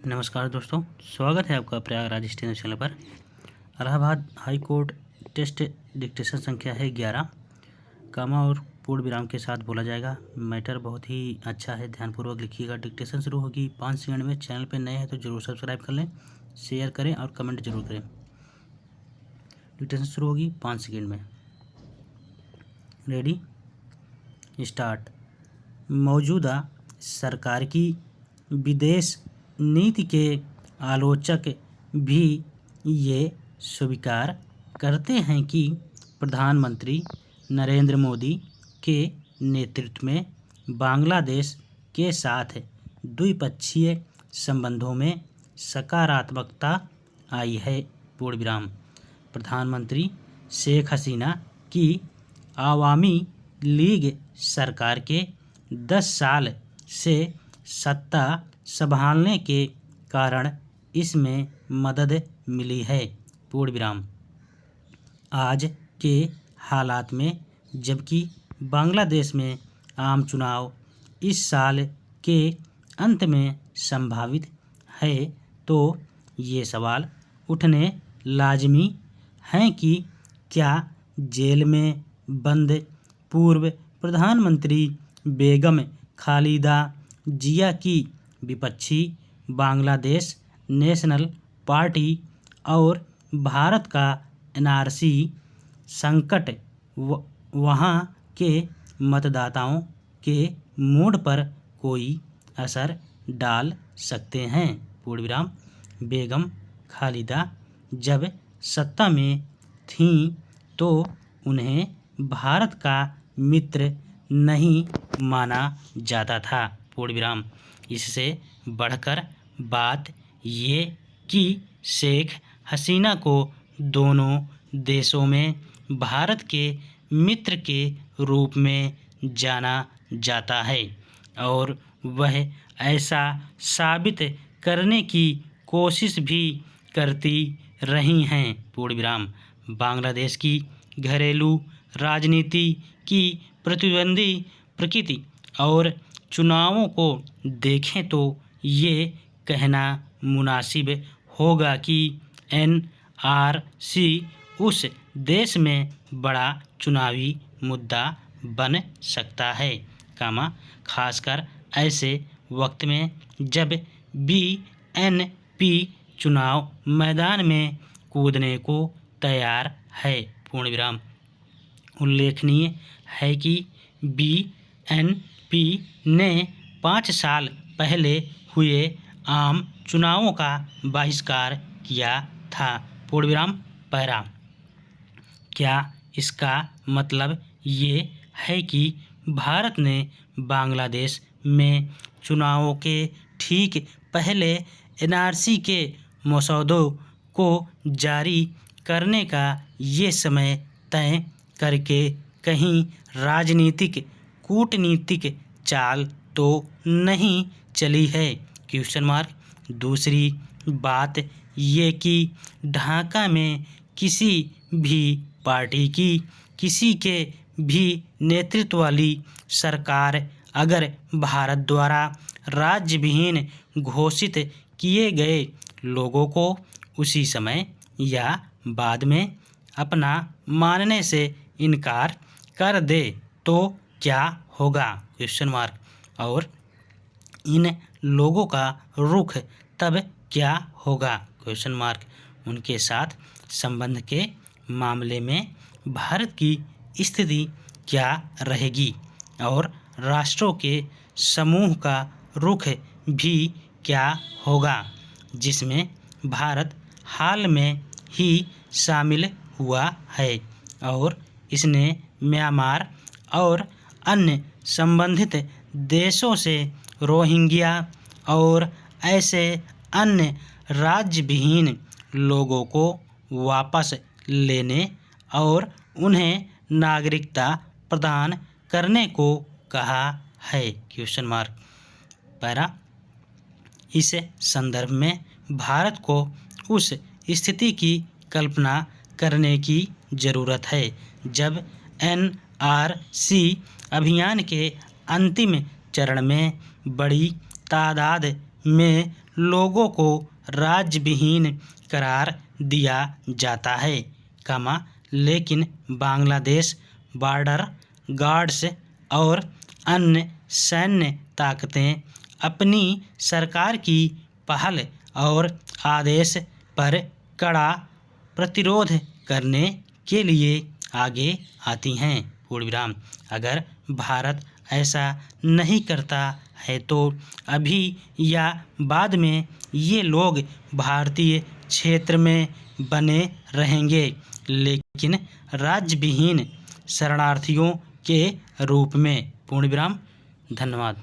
नमस्कार दोस्तों, स्वागत है आपका प्रयागराज स्टेशन चैनल पर। Allahabad high court test dictation संख्या है 11, कामा और पूर्ण विराम के साथ बोला जाएगा। मैटर बहुत ही अच्छा है, ध्यानपूर्वक लिखिएगा। डिक्टेशन शुरू होगी 5 सेकंड में। चैनल पर नए हैं तो जरूर सब्सक्राइब कर लें, शेयर करें और कमेंट जरूर करें। डिक्टेशन शुरू होगी 5 सेकंड में। Ready, start. मौजूदा सरकार की विदेश नीति के आलोचक भी ये स्वीकार करते हैं कि प्रधानमंत्री नरेंद्र मोदी के नेतृत्व में बांग्लादेश के साथ द्विपक्षीय संबंधों में सकारात्मकता आई है। पूर्ण विराम। प्रधानमंत्री शेख हसीना की आवामी लीग सरकार के 10 साल से सत्ता संभालने के कारण इसमें मदद मिली है। पूर्ण विराम। आज के हालात में, जबकि बांग्लादेश में आम चुनाव इस साल के अंत में संभावित है, तो ये सवाल उठने लाजमी हैं कि क्या जेल में बंद पूर्व प्रधानमंत्री बेगम खालिदा जिया की विपक्षी बांग्लादेश नेशनल पार्टी और भारत का एनआरसी संकट वहां के मतदाताओं के मूड पर कोई असर डाल सकते हैं। पूर्ण विराम। बेगम खालिदा जब सत्ता में थीं तो उन्हें भारत का मित्र नहीं माना जाता था। पूर्ण विराम। इससे बढ़कर बात ये कि शेख हसीना को दोनों देशों में भारत के मित्र के रूप में जाना जाता है और वह ऐसा साबित करने की कोशिश भी करती रही हैं। पूर्ण विराम। बांग्लादेश की घरेलू राजनीति की प्रतिद्वंदी प्रकृति और चुनावों को देखें तो ये कहना मुनासिब होगा कि एनआरसी उस देश में बड़ा चुनावी मुद्दा बन सकता है, खासकर ऐसे वक्त में जब बीएनपी चुनाव मैदान में कूदने को तैयार है। पूर्ण विराम। उल्लेखनीय है कि बीएनपी ने 5 साल पहले हुए आम चुनावों का बहिष्कार किया था। पूर्ण विराम। पैरा। क्या इसका मतलब ये है कि भारत ने बांग्लादेश में चुनावों के ठीक पहले एनआरसी के मसौदों को जारी करने का ये समय तय करके कहीं राजनीतिक कूटनीतिक चाल तो नहीं चली है? Question mark. दूसरी बात ये कि ढाका में किसी भी पार्टी की किसी के भी नेतृत्व वाली सरकार अगर भारत द्वारा राज्य विहीन घोषित किए गए लोगों को उसी समय या बाद में अपना मानने से इनकार कर दे तो क्या होगा? Question mark. और इन लोगों का रुख तब क्या होगा? Question mark. उनके साथ संबंध के मामले में भारत की स्थिति क्या रहेगी और राष्ट्रों के समूह का रुख भी क्या होगा, जिसमें भारत हाल में ही शामिल हुआ है और इसने म्यांमार और अन्य संबंधित देशों से रोहिंग्या और ऐसे अन्य राज्य विहीन लोगों को वापस लेने और उन्हें नागरिकता प्रदान करने को कहा है। Question mark. पैरा। इस संदर्भ में भारत को उस स्थिति की कल्पना करने की ज़रूरत है जब एनआरसी अभियान के अंतिम चरण में बड़ी तादाद में लोगों को राज्यविहीन करार दिया जाता है, लेकिन बांग्लादेश बॉर्डर गार्ड्स और अन्य सैन्य ताकतें अपनी सरकार की पहल और आदेश पर कड़ा प्रतिरोध करने के लिए आगे आती हैं। पूर्ण विराम। अगर भारत ऐसा नहीं करता है तो अभी या बाद में ये लोग भारतीय क्षेत्र में बने रहेंगे, लेकिन राज्यविहीन शरणार्थियों के रूप में। पूर्ण विराम। धन्यवाद।